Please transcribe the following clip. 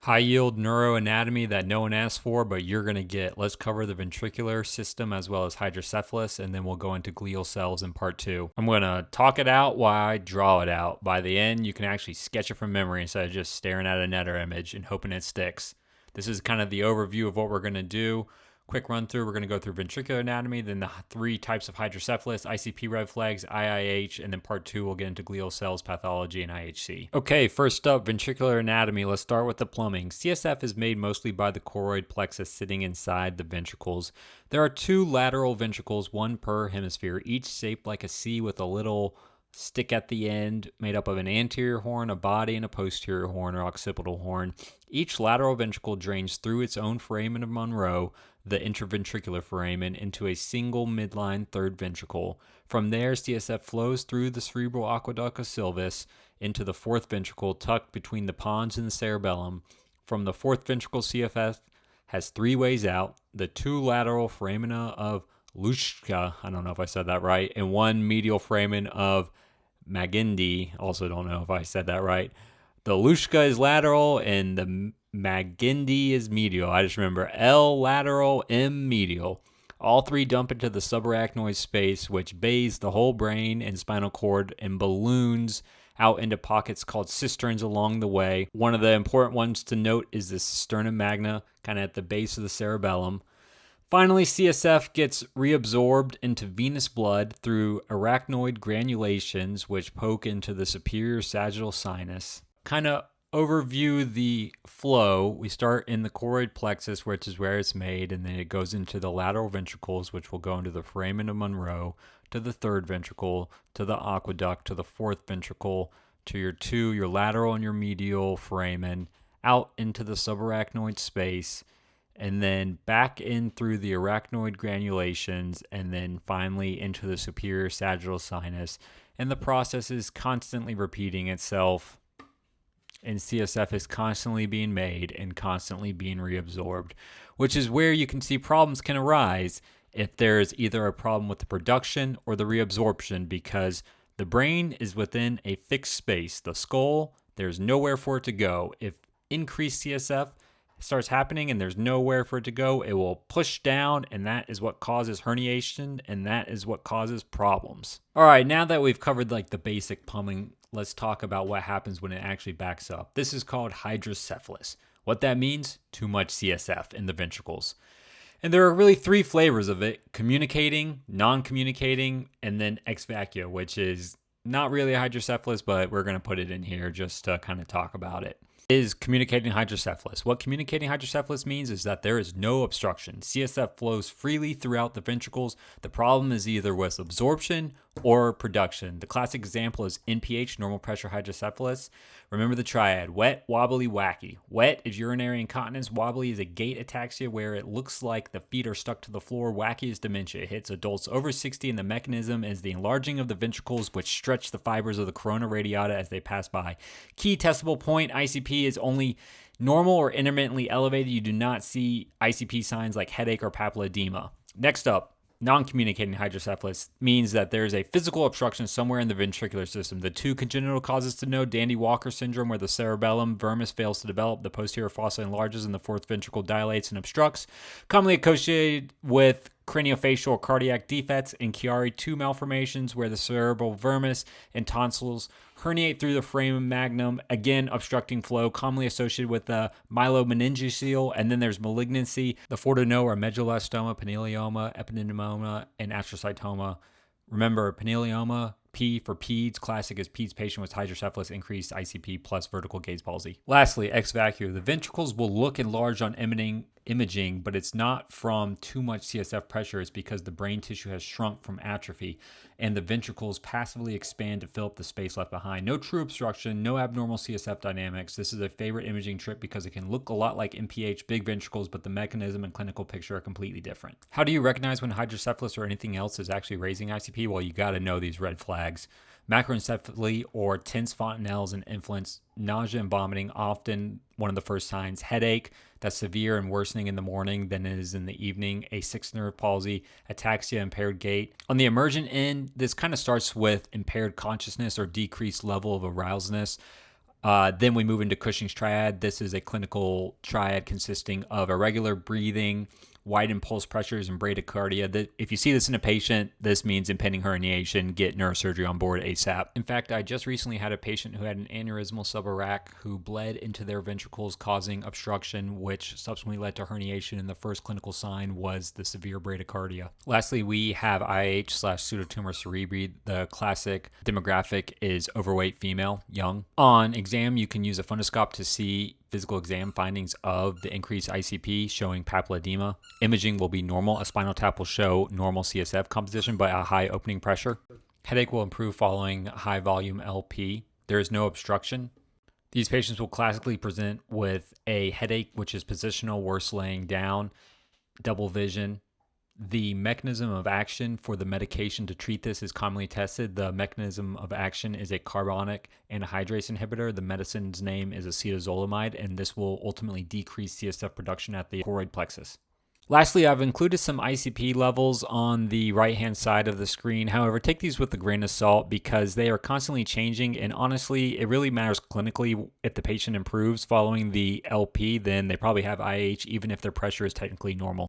High yield neuroanatomy that no one asked for, but you're going to get. Let's cover the ventricular system as well as hydrocephalus, and then we'll go into glial cells in part two. I'm going to talk it out while I draw it out. By the end, you can actually sketch it from memory instead of just staring at a netter image and hoping it sticks. This is kind of the overview of what we're going to do. Quick run through, we're going to go through ventricular anatomy, then the three types of hydrocephalus, ICP red flags, IIH, and then part two, we'll get into glial cells, pathology, and IHC. Okay, first up, ventricular anatomy. Let's start with the plumbing. CSF is made mostly by the choroid plexus sitting inside the ventricles. There are two lateral ventricles, one per hemisphere, each shaped like a C with a little stick at the end, made up of an anterior horn, a body, and a posterior horn or occipital horn. Each lateral ventricle drains through its own foramen of Monro, the interventricular foramen, into a single midline third ventricle. From there, CSF flows through the cerebral aqueduct of Sylvius into the fourth ventricle tucked between the pons and the cerebellum. From the fourth ventricle, CSF has three ways out: the two lateral foramina of Luschka, I don't know if I said that right, and one medial foramen of Magendie, also don't know if I said that right. The Luschka is lateral and the Magendie is medial. I just remember L lateral, M medial. All three dump into the subarachnoid space, which bathes the whole brain and spinal cord and balloons out into pockets called cisterns along the way. One of the important ones to note is the cisterna magna, kind of at the base of the cerebellum. Finally, CSF gets reabsorbed into venous blood through arachnoid granulations, which poke into the superior sagittal sinus. Kind of overview the flow. We start in the choroid plexus, which is where it's made, and then it goes into the lateral ventricles, which will go into the foramen of Monro, to the third ventricle, to the aqueduct, to the fourth ventricle, to your lateral and your medial foramen, out into the subarachnoid space, and then back in through the arachnoid granulations, and then finally into the superior sagittal sinus. And the process is constantly repeating itself, and CSF is constantly being made and constantly being reabsorbed, which is where you can see problems can arise if there's either a problem with the production or the reabsorption, because the brain is within a fixed space. The skull, there's nowhere for it to go. If increased CSF starts happening and there's nowhere for it to go, it will push down, and that is what causes herniation, and that is what causes problems. All right, now that we've covered like the basic plumbing, let's talk about what happens when it actually backs up. This is called hydrocephalus. What that means? Too much CSF in the ventricles. And there are really three flavors of it: communicating, non-communicating, and then ex vacuo, which is not really a hydrocephalus, but we're going to put it in here just to kind of talk about it. Is communicating hydrocephalus. What communicating hydrocephalus means is that there is no obstruction. CSF flows freely throughout the ventricles. The problem is either with absorption or production. The classic example is NPH, normal pressure hydrocephalus. Remember the triad: wet, wobbly, wacky. Wet is urinary incontinence. Wobbly is a gait ataxia where it looks like the feet are stuck to the floor. Wacky is dementia. It hits adults over 60, and the mechanism is the enlarging of the ventricles, which stretch the fibers of the corona radiata as they pass by. Key testable point: ICP is only normal or intermittently elevated. You do not see ICP signs like headache or papilledema. Next up, non-communicating hydrocephalus means that there is a physical obstruction somewhere in the ventricular system. The two congenital causes to know: Dandy-Walker syndrome, where the cerebellum vermis fails to develop, the posterior fossa enlarges, and the fourth ventricle dilates and obstructs, commonly associated with craniofacial or cardiac defects, and Chiari II malformations, where the cerebral vermis and tonsils herniate through the foramen magnum, again obstructing flow, commonly associated with the myelomeningocele. And then there's malignancy, the Parinaud or medullostoma, pinealioma, epidendymoma, and astrocytoma. Remember, pinealioma, P for PEDS, classic is PEDS patient with hydrocephalus, increased ICP plus vertical gaze palsy. Lastly, ex vacuo. The ventricles will look enlarged on imaging, but it's not from too much CSF pressure. It's because the brain tissue has shrunk from atrophy, and the ventricles passively expand to fill up the space left behind. No true obstruction, no abnormal CSF dynamics. This is a favorite imaging trick because it can look a lot like NPH, big ventricles, but the mechanism and clinical picture are completely different. How do you recognize when hydrocephalus or anything else is actually raising ICP? Well, you got to know these red flags. Macroencephaly or tense fontanelles and influence, nausea and vomiting, often one of the first signs. Headache that's severe and worsening in the morning than it is in the evening. A sixth nerve palsy, ataxia, impaired gait. On the emergent end, this kind of starts with impaired consciousness or decreased level of arousedness. Then we move into Cushing's triad. This is a clinical triad consisting of irregular breathing, wide impulse pressures, and bradycardia. If you see this in a patient, this means impending herniation. Get neurosurgery on board ASAP. In fact, I just recently had a patient who had an aneurysmal subarach who bled into their ventricles, causing obstruction, which subsequently led to herniation, and the first clinical sign was the severe bradycardia. Lastly, we have IH/pseudotumor cerebri. The classic demographic is overweight female, young. On exam, you can use a fundoscope to see physical exam findings of the increased ICP showing papilledema. Imaging will be normal. A spinal tap will show normal CSF composition but a high opening pressure. Headache will improve following high volume LP. There is no obstruction. These patients will classically present with a headache, which is positional, worse laying down, double vision. The mechanism of action for the medication to treat this is commonly tested. The mechanism of action is a carbonic anhydrase inhibitor. The medicine's name is acetazolamide, and this will ultimately decrease CSF production at the choroid plexus. Lastly, I've included some ICP levels on the right-hand side of the screen. However, take these with a grain of salt because they are constantly changing, and honestly, it really matters clinically. If the patient improves following the LP, then they probably have IH, even if their pressure is technically normal.